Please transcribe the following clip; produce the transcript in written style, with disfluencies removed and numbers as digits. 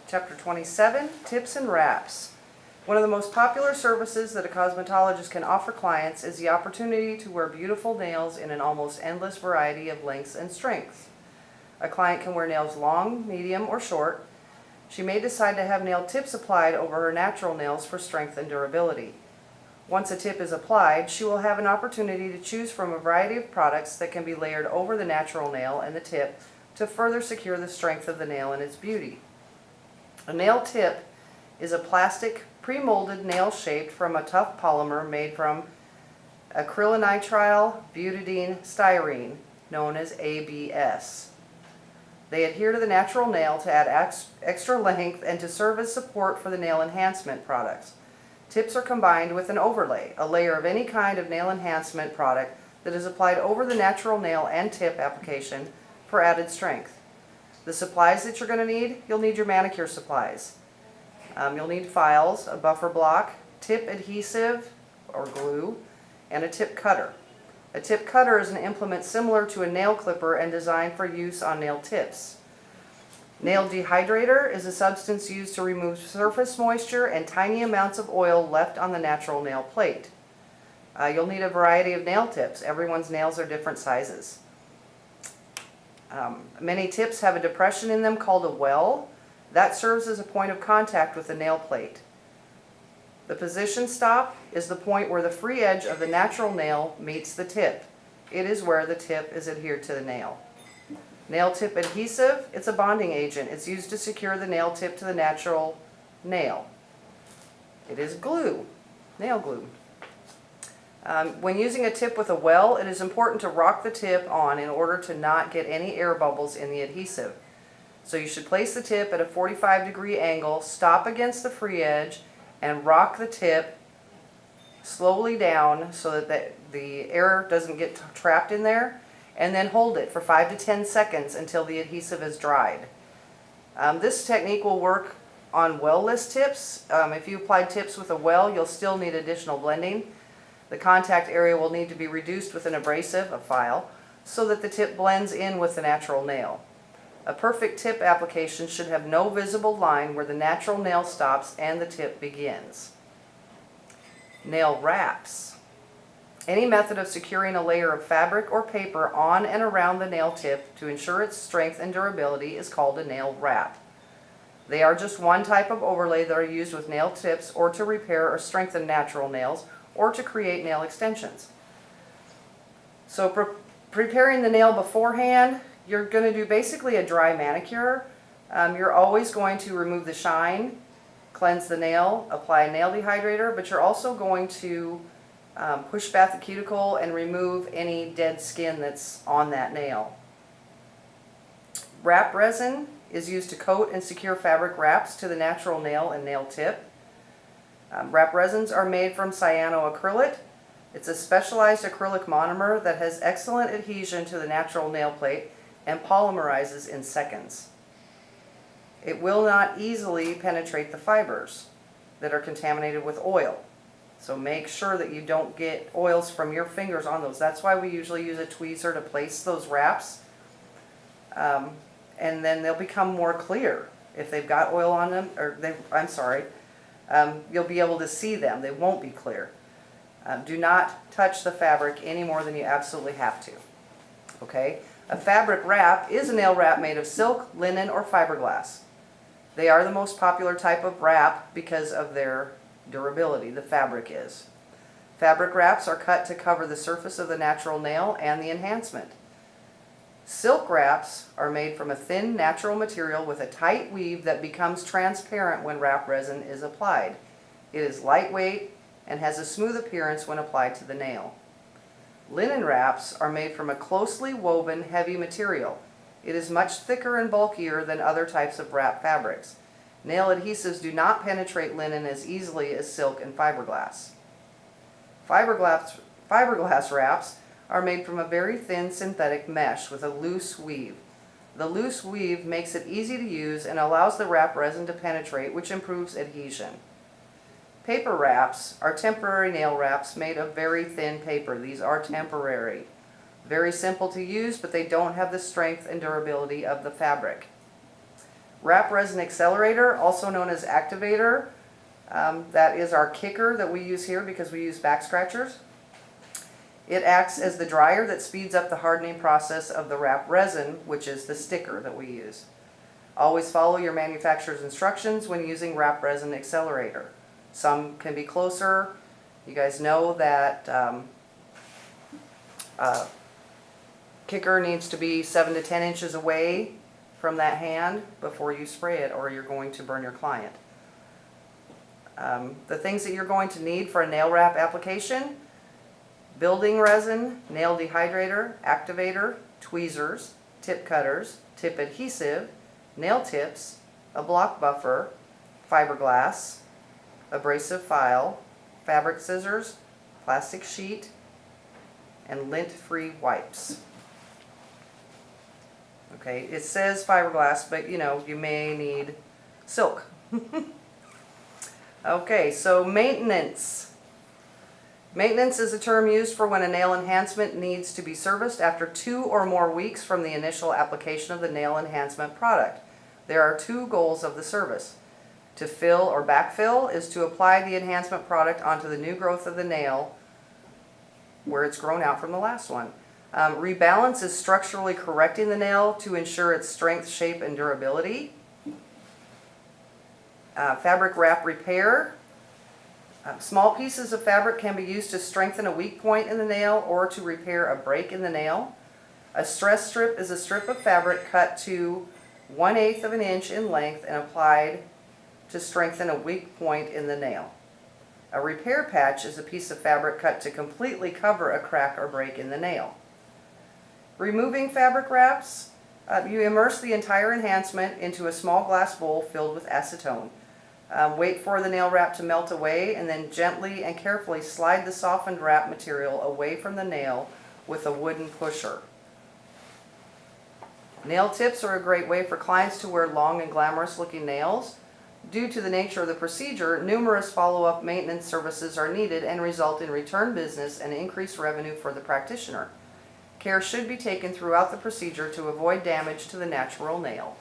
Chapter 27, Tips and Wraps. One of the most popular services that a cosmetologist can offer clients is the opportunity to wear beautiful nails in an almost endless variety of lengths and strengths. A client can wear nails long, medium, or short. She may decide to have nail tips applied over her natural nails for strength and durability. Once a tip is applied, she will have an opportunity to choose from a variety of products that can be layered over the natural nail and the tip to further secure the strength of the nail and its beauty. A nail tip is a plastic, pre-molded nail shaped from a tough polymer made from acrylonitrile butadiene styrene, known as ABS. They adhere to the natural nail to add extra length and to serve as support for the nail enhancement products. Tips are combined with an overlay, a layer of any kind of nail enhancement product that is applied over the natural nail and tip application for added strength. The supplies that you're going to need, you'll need your manicure supplies. You'll need files, a buffer block, tip adhesive or glue, and a tip cutter. A tip cutter is an implement similar to a nail clipper and designed for use on nail tips. Nail dehydrator is a substance used to remove surface moisture and tiny amounts of oil left on the natural nail plate. You'll need a variety of nail tips. Everyone's nails are different sizes. Many tips have a depression in them called a well. That serves as a point of contact with the nail plate. The position stop is the point where the free edge of the natural nail meets the tip. It is where the tip is adhered to the nail. Nail tip adhesive, it's a bonding agent. It's used to secure the nail tip to the natural nail. It is glue, nail glue. When using a tip with a well, it is important to rock the tip on in order to not get any air bubbles in the adhesive. So you should place the tip at a 45-degree angle, stop against the free edge, and rock the tip slowly down so that the air doesn't get trapped in there, and then hold it for 5 to 10 seconds until the adhesive is dried. This technique will work on well-less tips. If you applied tips with a well, you'll still need additional blending. The contact area will need to be reduced with an abrasive, a file, so that the tip blends in with the natural nail. A perfect tip application should have no visible line where the natural nail stops and the tip begins. Nail wraps. Any method of securing a layer of fabric or paper on and around the nail tip to ensure its strength and durability is called a nail wrap. They are just one type of overlay that are used with nail tips or to repair or strengthen natural nails or to create nail extensions. So preparing the nail beforehand, you're going to do basically a dry manicure. You're always going to remove the shine, cleanse the nail, apply a nail dehydrator, but you're also going to push back the cuticle and remove any dead skin that's on that nail. Wrap resin is used to coat and secure fabric wraps to the natural nail and nail tip. Wrap resins are made from cyanoacrylate. It's a specialized acrylic monomer that has excellent adhesion to the natural nail plate and polymerizes in seconds. It will not easily penetrate the fibers that are contaminated with oil. So make sure that you don't get oils from your fingers on those. That's why we usually use a tweezer to place those wraps. And then they'll become more clear. If they've got oil on them, you'll be able to see them. They won't be clear. Do not touch the fabric any more than you absolutely have to. Okay? A fabric wrap is a nail wrap made of silk, linen, or fiberglass. They are the most popular type of wrap because of their durability. The fabric is. Fabric wraps are cut to cover the surface of the natural nail and the enhancement. Silk wraps are made from a thin natural material with a tight weave that becomes transparent when wrap resin is applied. It is lightweight and has a smooth appearance when applied to the nail. Linen wraps are made from a closely woven heavy material. It is much thicker and bulkier than other types of wrap fabrics. Nail adhesives do not penetrate linen as easily as silk and fiberglass. Fiberglass wraps are made from a very thin synthetic mesh with a loose weave. The loose weave makes it easy to use and allows the wrap resin to penetrate, which improves adhesion. Paper wraps are temporary nail wraps made of very thin paper. These are temporary. Very simple to use, but they don't have the strength and durability of the fabric. Wrap resin accelerator, also known as activator. That is our kicker that we use here because we use back scratchers. It acts as the dryer that speeds up the hardening process of the wrap resin, which is the sticker that we use. Always follow your manufacturer's instructions when using wrap resin accelerator. Some can be closer. You guys know that kicker needs to be 7 to 10 inches away from that hand before you spray it, or you're going to burn your client. The things that you're going to need for a nail wrap application: building resin, nail dehydrator, activator, tweezers, tip cutters, tip adhesive, nail tips, a block buffer, fiberglass, abrasive file, fabric scissors, plastic sheet, and lint-free wipes. Okay, it says fiberglass, but you may need silk. Okay, so maintenance. Maintenance is a term used for when a nail enhancement needs to be serviced after 2 or more weeks from the initial application of the nail enhancement product. There are 2 goals of the service. To fill or backfill is to apply the enhancement product onto the new growth of the nail where it's grown out from the last one. Rebalance is structurally correcting the nail to ensure its strength, shape, and durability. Fabric wrap repair. Small pieces of fabric can be used to strengthen a weak point in the nail or to repair a break in the nail. A stress strip is a strip of fabric cut to 1/8 of an inch in length and applied to strengthen a weak point in the nail. A repair patch is a piece of fabric cut to completely cover a crack or break in the nail. Removing fabric wraps. You immerse the entire enhancement into a small glass bowl filled with acetone. Wait for the nail wrap to melt away and then gently and carefully slide the softened wrap material away from the nail with a wooden pusher. Nail tips are a great way for clients to wear long and glamorous looking nails. Due to the nature of the procedure, numerous follow-up maintenance services are needed and result in return business and increased revenue for the practitioner. Care should be taken throughout the procedure to avoid damage to the natural nail.